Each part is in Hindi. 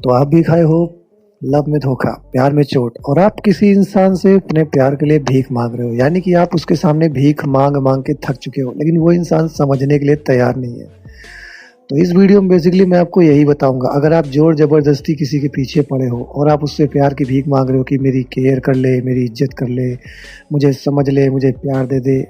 तो आप भी खाए हो लव में धोखा, प्यार में चोट और आप किसी इंसान से अपने प्यार के लिए भीख मांग रहे हो, यानी कि आप उसके सामने भीख मांग मांग के थक चुके हो, लेकिन वो इंसान समझने के लिए तैयार नहीं है। तो इस वीडियो में बेसिकली मैं आपको यही बताऊंगा, अगर आप जोर ज़बरदस्ती किसी के पीछे पड़े हो और आप उससे प्यार की भीख मांग रहे हो कि मेरी केयर कर ले, मेरी इज्जत कर ले, मुझे समझ ले, मुझे प्यार दे दे,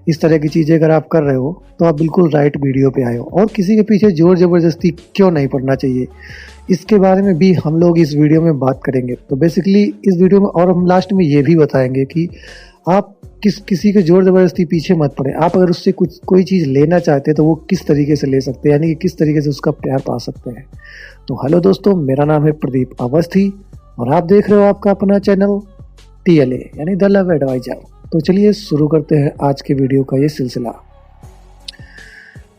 इस तरह की चीज़ें अगर आप कर रहे हो तो आप बिल्कुल राइट वीडियो पे आए हो। और किसी के पीछे जोर ज़बरदस्ती क्यों नहीं पड़ना चाहिए, इसके बारे में भी हम लोग इस वीडियो में बात करेंगे। तो बेसिकली इस वीडियो में और हम लास्ट में ये भी बताएंगे कि आप किसी के जोर ज़बरदस्ती पीछे मत पड़े। आप अगर उससे कोई चीज़ लेना चाहते हैं तो वो किस तरीके से ले सकते हैं, यानी कि किस तरीके से उसका प्यार पा सकते हैं। तो हेलो दोस्तों, मेरा नाम है प्रदीप अवस्थी और आप देख रहे हो आपका अपना चैनल TLA यानी द लव एडवाइजर। तो चलिए शुरू करते हैं आज के वीडियो का ये सिलसिला।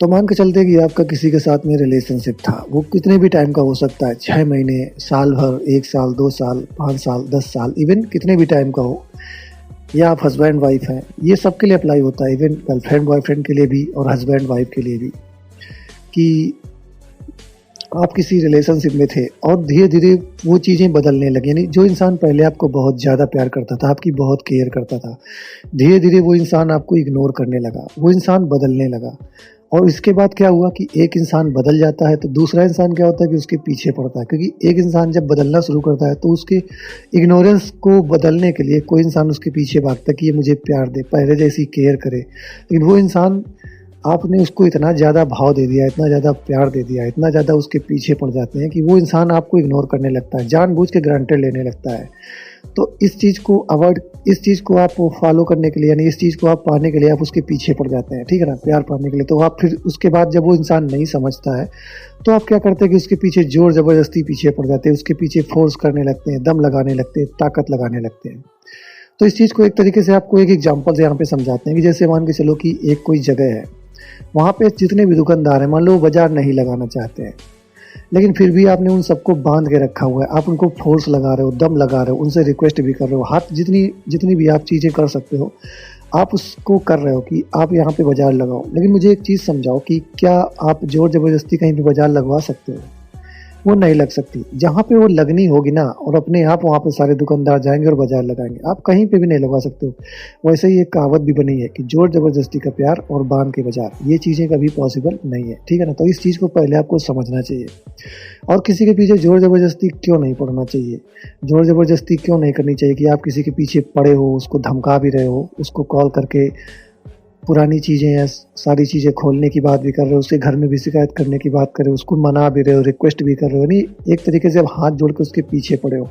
तो मान के चलते कि आपका किसी के साथ में रिलेशनशिप था, वो कितने भी टाइम का हो सकता है, 6 महीने, साल भर, 1 साल, 2 साल, 5 साल, 10 साल, इवन कितने भी टाइम का हो, या आप हस्बैंड वाइफ हैं, ये सब के लिए अप्लाई होता है, इवन गर्लफ्रेंड बॉयफ्रेंड के लिए भी और हस्बैंड वाइफ के लिए भी, कि आप किसी रिलेशनशिप में थे और धीरे धीरे वो चीज़ें बदलने लगी। यानी जो इंसान पहले आपको बहुत ज़्यादा प्यार करता था, आपकी बहुत केयर करता था, धीरे धीरे वो इंसान आपको इग्नोर करने लगा, वो इंसान बदलने लगा। और इसके बाद क्या हुआ कि एक इंसान बदल जाता है तो दूसरा इंसान क्या होता है कि उसके पीछे पड़ता है, क्योंकि एक इंसान जब बदलना शुरू करता है तो उसके इग्नोरेंस को बदलने के लिए कोई इंसान उसके पीछे भागता है कि ये मुझे प्यार दे, पहले जैसी केयर करे। लेकिन वो इंसान, आपने उसको इतना ज़्यादा भाव दे दिया, इतना ज़्यादा प्यार दे दिया, इतना ज़्यादा उसके पीछे पड़ जाते हैं कि वो इंसान आपको इग्नोर करने लगता है, जानबूझ के ग्रांटेड लेने लगता है। तो इस चीज़ को अवॉइड, इस चीज़ को आप फॉलो करने के लिए, यानी इस चीज़ को आप पाने के लिए आप उसके पीछे पड़ जाते हैं, ठीक है ना, प्यार पाने के लिए। तो आप फिर उसके बाद जब वो इंसान नहीं समझता है तो आप क्या करते हैं कि उसके पीछे जोर ज़बरदस्ती पीछे पड़ जाते हैं, उसके पीछे फोर्स करने लगते हैं, दम लगाने लगते हैं, ताकत लगाने लगते हैं। तो इस चीज़ को एक तरीके से आपको एक एग्जाम्पल से यहाँ पे समझाते हैं कि जैसे मान के चलो कि एक कोई जगह है, वहाँ पे जितने भी दुकानदार हैं, मान लो वो बाजार नहीं लगाना चाहते हैं, लेकिन फिर भी आपने उन सबको बांध के रखा हुआ है, आप उनको फोर्स लगा रहे हो, दम लगा रहे हो, उनसे रिक्वेस्ट भी कर रहे हो, हाथ जितनी भी आप चीज़ें कर सकते हो आप उसको कर रहे हो कि आप यहाँ पे बाजार लगाओ। लेकिन मुझे एक चीज़ समझाओ कि क्या आप जोर ज़बरदस्ती कहीं पे बाजार लगवा सकते हो? वो नहीं लग सकती। जहाँ पे वो लगनी होगी ना, और अपने आप वहाँ पे सारे दुकानदार जाएंगे और बाजार लगाएंगे, आप कहीं पे भी नहीं लगवा सकते हो। वैसे ही एक कहावत भी बनी है कि जोर ज़बरदस्ती का प्यार और बांध के बाजार, ये चीज़ें कभी पॉसिबल नहीं है, ठीक है ना। तो इस चीज़ को पहले आपको समझना चाहिए। और किसी के पीछे जोर ज़बरदस्ती क्यों नहीं पड़ना चाहिए, जोर ज़बरदस्ती क्यों नहीं करनी चाहिए कि आप किसी के पीछे पड़े हो, उसको धमका भी रहे हो, उसको कॉल करके पुरानी चीज़ें या सारी चीज़ें खोलने की बात भी कर रहे हो, उसके घर में भी शिकायत करने की बात कर रहे हो, उसको मना भी रहे हो, रिक्वेस्ट भी कर रहे हो, यानी एक तरीके से आप हाथ जोड़ के उसके पीछे पड़े हो।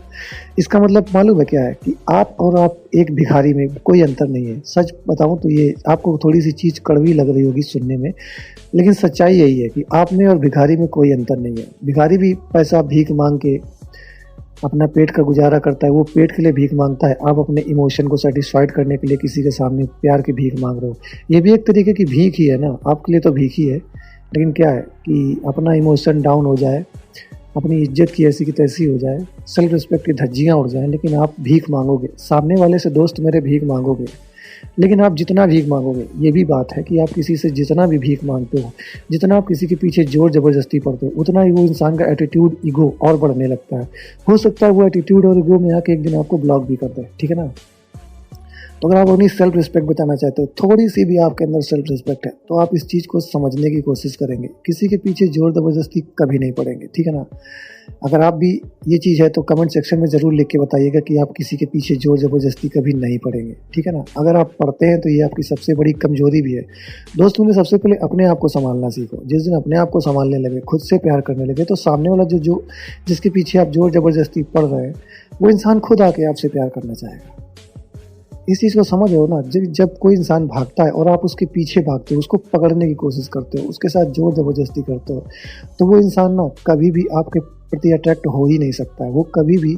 इसका मतलब मालूम है क्या है कि आप और आप एक भिखारी में कोई अंतर नहीं है। सच बताऊं तो ये आपको थोड़ी सी चीज़ कड़वी लग रही होगी सुनने में, लेकिन सच्चाई यही है कि आप में और भिखारी में कोई अंतर नहीं है। भिखारी भी पैसा भीख मांग के अपना पेट का गुजारा करता है, वो पेट के लिए भीख मांगता है, आप अपने इमोशन को सेटिस्फाइड करने के लिए किसी के सामने प्यार की भीख मांग रहे हो। ये भी एक तरीके की भीख ही है ना, आपके लिए तो भीख ही है। लेकिन क्या है कि अपना इमोशन डाउन हो जाए, अपनी इज्जत की ऐसी की तैसी हो जाए, सेल्फ रिस्पेक्ट की धज्जियाँ उड़ जाएँ, लेकिन आप भीख मांगोगे, सामने वाले से दोस्त मेरे भीख मांगोगे। लेकिन आप जितना भीख मांगोगे, ये भी बात है कि आप किसी से जितना भी भीख मांगते हो, जितना आप किसी के पीछे जोर ज़बरदस्ती पड़ते हो, उतना ही वो इंसान का एटीट्यूड, ईगो और बढ़ने लगता है। हो सकता है वो एटीट्यूड और ईगो में आके एक दिन आपको ब्लॉक भी कर दे, ठीक है ना। तो अगर आप अपनी सेल्फ रिस्पेक्ट बचाना चाहते हो, थोड़ी सी भी आपके अंदर सेल्फ रिस्पेक्ट है, तो आप इस चीज़ को समझने की कोशिश करेंगे, किसी के पीछे जोर ज़बरदस्ती कभी नहीं पड़ेंगे, ठीक है ना। अगर आप भी ये चीज़ है तो कमेंट सेक्शन में ज़रूर लिख के बताइएगा कि आप किसी के पीछे जोर ज़बरदस्ती कभी नहीं पड़ेंगे, ठीक है ना। अगर आप पढ़ते हैं तो ये आपकी सबसे बड़ी कमजोरी भी है। दोस्तों ने सबसे पहले अपने आप को संभालना सीखो। जिस दिन अपने आप को संभालने लगे, खुद से प्यार करने लगे, तो सामने वाला जो जिसके पीछे आप जोर ज़बरदस्ती पड़ रहे हैं, वो इंसान खुद आके आपसे प्यार करना चाहेगा। इस चीज़ को समझ हो ना। जब कोई इंसान भागता है और आप उसके पीछे भागते हो, उसको पकड़ने की कोशिश करते हो, उसके साथ जोर ज़बरदस्ती करते हो, तो वो इंसान ना कभी भी आपके प्रति अट्रैक्ट हो ही नहीं सकता है, वो कभी भी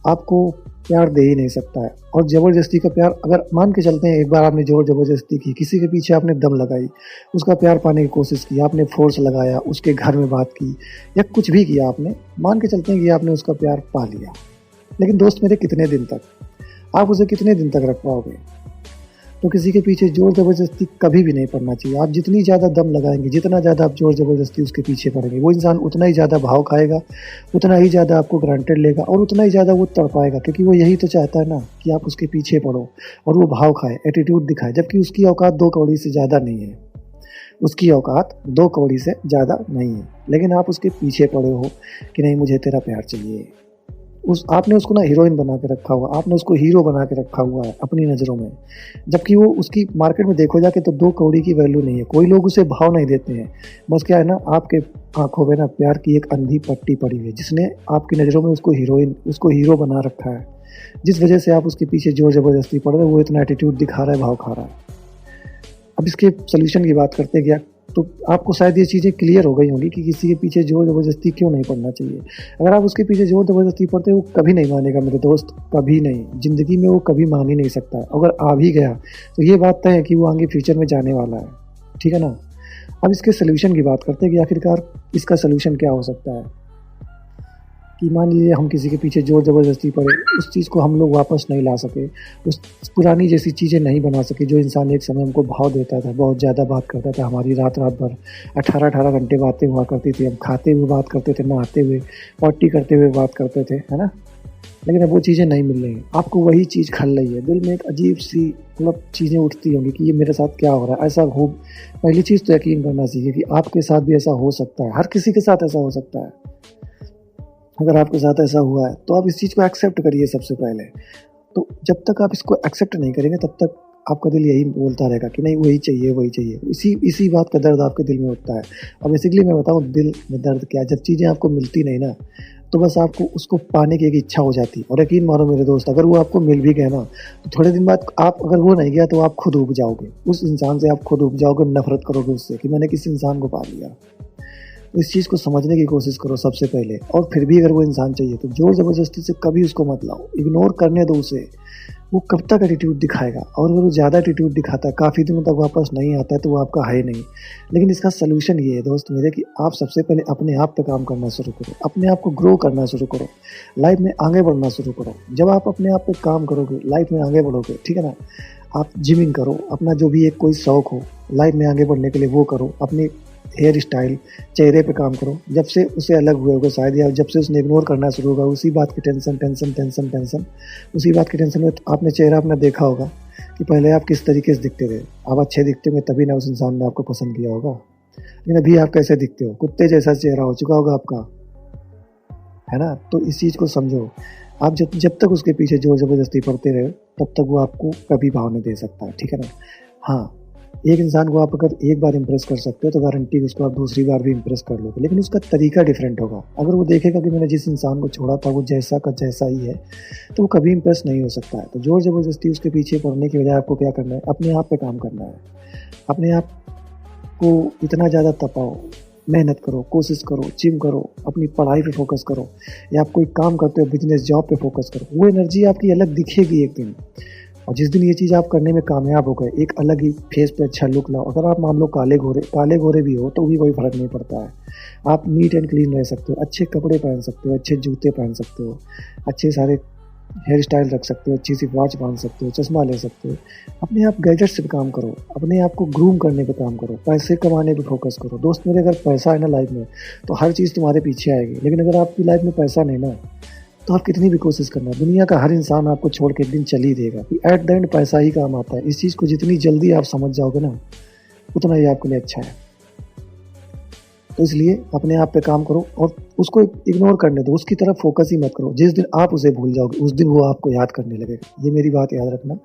आपको प्यार दे ही नहीं सकता है। और ज़बरदस्ती का प्यार, अगर मान के चलते हैं एक बार आपने जोर ज़बरदस्ती की, किसी के पीछे आपने दम लगाई, उसका प्यार पाने की कोशिश की, आपने फोर्स लगाया, उसके घर में बात की या कुछ भी किया आपने, मान के चलते हैं कि आपने उसका प्यार पा लिया, लेकिन दोस्त मेरे कितने दिन तक, आप उसे कितने दिन तक रख पाओगे? तो किसी के पीछे ज़ोर ज़बरदस्ती कभी भी नहीं पड़ना चाहिए। आप जितनी ज़्यादा दम लगाएँगे, जितना ज़्यादा आप ज़ोर ज़बरदस्ती उसके पीछे पड़ेंगे, वो इंसान उतना ही ज़्यादा भाव खाएगा, उतना ही ज़्यादा आपको ग्रांटेड लेगा और उतना ही ज़्यादा वो तड़पाएगा, क्योंकि वो यही तो चाहता है ना कि आप उसके पीछे पड़ो और वो भाव खाए, एटीट्यूड दिखाए, जबकि उसकी औकात 2 कौड़ी से ज़्यादा नहीं है। उसकी औकात 2 कौड़ी से ज़्यादा नहीं है, लेकिन आप उसके पीछे पड़े हो कि नहीं मुझे तेरा प्यार चाहिए। आपने उसको ना हीरोइन बना के रखा हुआ, आपने उसको हीरो बना के रखा हुआ है अपनी नज़रों में, जबकि वो उसकी मार्केट में देखो जाके तो 2 कौड़ी की वैल्यू नहीं है। कोई लोग उसे भाव नहीं देते हैं, बस क्या है ना, आपके आँखों में ना प्यार की एक अंधी पट्टी पड़ी हुई है, जिसने आपकी नज़रों में उसको हीरोइन, उसको हीरो बना रखा है, जिस वजह से आप उसके पीछे ज़ोर ज़बरदस्ती पड़ रहे हो, वो इतना एटीट्यूड दिखा रहा है, भाव खा रहा है। अब इसके सॉल्यूशन की बात करते हैं क्या, तो आपको शायद ये चीज़ें क्लियर हो गई होंगी कि किसी के पीछे ज़ोर ज़बरदस्ती क्यों नहीं पड़ना चाहिए। अगर आप उसके पीछे ज़ोर ज़बरदस्ती पड़ते हो, वो कभी नहीं मानेगा मेरे दोस्त, कभी नहीं, ज़िंदगी में वो कभी मान ही नहीं सकता। अगर आ भी गया तो ये बात तय है कि वो आगे फ्यूचर में जाने वाला है, ठीक है ना। अब इसके सॉल्यूशन की बात करते हैं कि आखिरकार इसका सॉल्यूशन क्या हो सकता है। कि मान लीजिए हम किसी के पीछे ज़ोर ज़बरदस्ती पड़े, उस चीज़ को हम लोग वापस नहीं ला सके, उस पुरानी जैसी चीज़ें नहीं बना सके जो इंसान एक समय हमको भाव देता था, बहुत ज़्यादा बात करता था, हमारी रात रात भर 18-18 घंटे बातें हुआ करती थी, हम खाते हुए बात करते थे, नहाते हुए, पार्टी करते हुए बात करते थे, है ना। लेकिन अब वो चीज़ें नहीं मिल रही हैं, आपको वही चीज़ खल रही है, दिल में एक अजीब सी मतलब चीज़ें उठती होंगी कि ये मेरे साथ क्या हो रहा है, ऐसा हो। पहली चीज़ तो यकीन करना चाहिए कि आपके साथ भी ऐसा हो सकता है, हर किसी के साथ ऐसा हो सकता है। अगर आपके साथ ऐसा हुआ है तो आप इस चीज़ को एक्सेप्ट करिए सबसे पहले। तो जब तक आप इसको एक्सेप्ट नहीं करेंगे तब तक आपका दिल यही बोलता रहेगा कि नहीं वही चाहिए, वही चाहिए। इसी बात का दर्द आपके दिल में होता है। अब बेसिकली मैं बताऊँ दिल में दर्द क्या है, जब चीज़ें आपको मिलती नहीं ना, तो बस आपको उसको पाने की एक इच्छा हो जाती है। और यकीन मानो मेरे दोस्त, अगर वो आपको मिल भी गया ना, तो थोड़े दिन बाद आप, अगर वो नहीं गया तो आप खुद उब जाओगे, उस इंसान से आप खुद उब जाओगे, नफरत करोगे उससे कि मैंने किसी इंसान को पा लिया। इस चीज़ को समझने की कोशिश करो सबसे पहले, और फिर भी अगर वो इंसान चाहिए तो ज़ोर ज़बरदस्ती से कभी उसको मत लाओ, इग्नोर करने दो उसे। वो कब तक एटीट्यूड दिखाएगा, और अगर वो ज़्यादा एटीट्यूड दिखाता है, काफ़ी दिनों तक वापस नहीं आता है, तो वो आपका है नहीं। लेकिन इसका सलूशन ये है दोस्त मेरे कि आप सबसे पहले अपने आप पे काम करना शुरू करो, अपने आप को ग्रो करना शुरू करो, लाइफ में आगे बढ़ना शुरू करो। जब आप अपने आप पे काम करोगे, लाइफ में आगे बढ़ोगे, ठीक है ना। आप जिमिंग करो, अपना जो भी एक कोई शौक हो लाइफ में आगे बढ़ने के लिए वो करो, अपनी हेयर स्टाइल, चेहरे पे काम करो। जब से उसे अलग हुए होगे शायद, या जब से उसने इग्नोर करना शुरू होगा, उसी बात की टेंशन टेंशन टेंशन टेंशन, उसी बात की टेंशन में आपने चेहरा अपना देखा होगा कि पहले आप किस तरीके से दिखते थे। आप अच्छे दिखते होंगे तभी ना उस इंसान ने आपको पसंद किया होगा। लेकिन अभी आप कैसे दिखते हो, कुत्ते जैसा चेहरा हो चुका होगा आपका, है ना। तो इस चीज़ को समझो। आप जब तक उसके पीछे ज़ोर ज़बरदस्ती पड़ते रहे तब तक वो आपको कभी भाव नहीं दे सकता है, ठीक है ना। हाँ, एक इंसान को आप अगर एक बार इम्प्रेस कर सकते हो तो गारंटी उसको आप दूसरी बार भी इम्प्रेस कर लोगे, लेकिन उसका तरीका डिफरेंट होगा। अगर वो देखेगा कि मैंने जिस इंसान को छोड़ा था वो जैसा का जैसा ही है, तो वो कभी इम्प्रेस नहीं हो सकता है। तो ज़ोर ज़बरदस्ती उसके पीछे पड़ने की बजाय आपको क्या करना है, अपने आप पे काम करना है। अपने आप को इतना ज़्यादा तपाओ, मेहनत करो, कोशिश करो, जिम करो, अपनी पढ़ाई पे फोकस करो, या आप कोई काम करते हो बिजनेस जॉब पे फोकस करो। वो एनर्जी आपकी अलग दिखेगी एक दिन, और जिस दिन ये चीज़ आप करने में कामयाब हो गए, एक अलग ही फेस पे अच्छा लुक लाओ। अगर आप मान लो काले गोरे भी हो तो भी कोई फ़र्क नहीं पड़ता है। आप नीट एंड क्लीन रह सकते हो, अच्छे कपड़े पहन सकते हो, अच्छे जूते पहन सकते हो, अच्छे सारे हेयर स्टाइल रख सकते हो, अच्छी सी वॉच बांध सकते हो, चश्मा ले सकते हो। अपने आप गैजेट्स पे काम करो, अपने आप को ग्रूम करने पे काम करो, पैसे कमाने पे फोकस करो। दोस्त मेरे, अगर पैसा है ना लाइफ में तो हर चीज़ तुम्हारे पीछे आएगी। लेकिन अगर आपकी लाइफ में पैसा नहीं ना, तो आप कितनी भी कोशिश करना, दुनिया का हर इंसान आपको छोड़ के एक दिन चल ही देगा। कि एट द एंड पैसा ही काम आता है। इस चीज़ को जितनी जल्दी आप समझ जाओगे ना, उतना ही आपके लिए अच्छा है। तो इसलिए अपने आप पे काम करो और उसको इग्नोर करने दो, उसकी तरफ फोकस ही मत करो। जिस दिन आप उसे भूल जाओगे उस दिन वो आपको याद करने लगेगा। ये मेरी बात याद रखना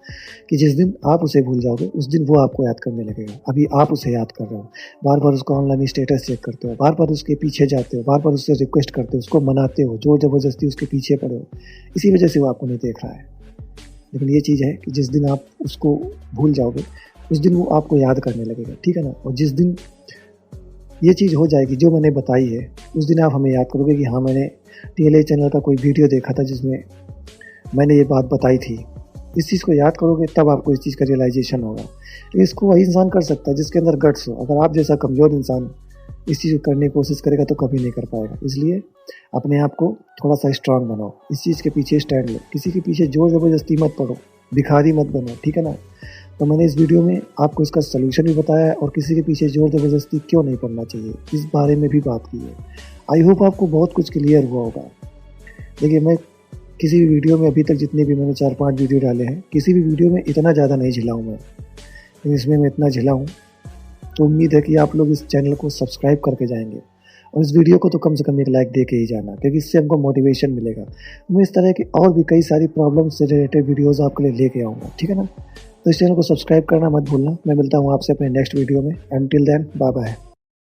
कि जिस दिन आप उसे भूल जाओगे उस दिन वो आपको याद करने लगेगा। अभी आप उसे याद कर रहे हो, बार बार उसका ऑनलाइन स्टेटस चेक करते हो, बार बार उसके पीछे जाते हो, बार बार उससे रिक्वेस्ट करते हो, उसको मनाते हो, जोर ज़बरदस्ती उसके पीछे पड़े हो। इसी वजह से वो आपको नहीं देख रहा है। लेकिन ये चीज़ है कि जिस दिन आप उसको भूल जाओगे उस दिन वो आपको याद करने लगेगा, ठीक है ना। और जिस दिन ये चीज़ हो जाएगी जो मैंने बताई है, उस दिन आप हमें याद करोगे कि हाँ, मैंने TLA चैनल का कोई वीडियो देखा था जिसमें मैंने ये बात बताई थी। इस चीज़ को याद करोगे तब आपको इस चीज़ का रियलाइजेशन होगा। लेकिन इसको वही इंसान कर सकता है जिसके अंदर गट्स हो। अगर आप जैसा कमज़ोर इंसान इस चीज़ को करने की कोशिश करेगा तो कभी नहीं कर पाएगा। इसलिए अपने आप को थोड़ा सा स्ट्रांग बनाओ, इस चीज़ के पीछे स्टैंड लो, किसी के पीछे ज़ोर ज़बरदस्ती मत पड़ो। भिखारी मत बनो, ठीक है ना। तो मैंने इस वीडियो में आपको इसका सलूशन भी बताया है और किसी के पीछे ज़ोर ज़बरदस्ती क्यों नहीं पड़ना चाहिए, इस बारे में भी बात की है। आई होप आपको बहुत कुछ क्लियर हुआ होगा। देखिए, मैं किसी भी वीडियो में अभी तक जितने भी मैंने 4-5 वीडियो डाले हैं, किसी भी वीडियो में इतना ज़्यादा नहीं झिला हूँ मैं, लेकिन इसमें मैं इतना झिला हूँ। तो उम्मीद है कि आप लोग इस चैनल को सब्सक्राइब करके जाएंगे और इस वीडियो को तो कम से कम एक लाइक दे के ही जाना, क्योंकि इससे हमको मोटिवेशन मिलेगा। मैं इस तरह की और भी कई सारी प्रॉब्लम से रिलेटेड वीडियोज़ आपके लिए लेके आऊँगा, ठीक है ना। तो इस चैनल को सब्सक्राइब करना मत भूलना। मैं मिलता हूँ आपसे अपने नेक्स्ट वीडियो में। Until then, bye bye.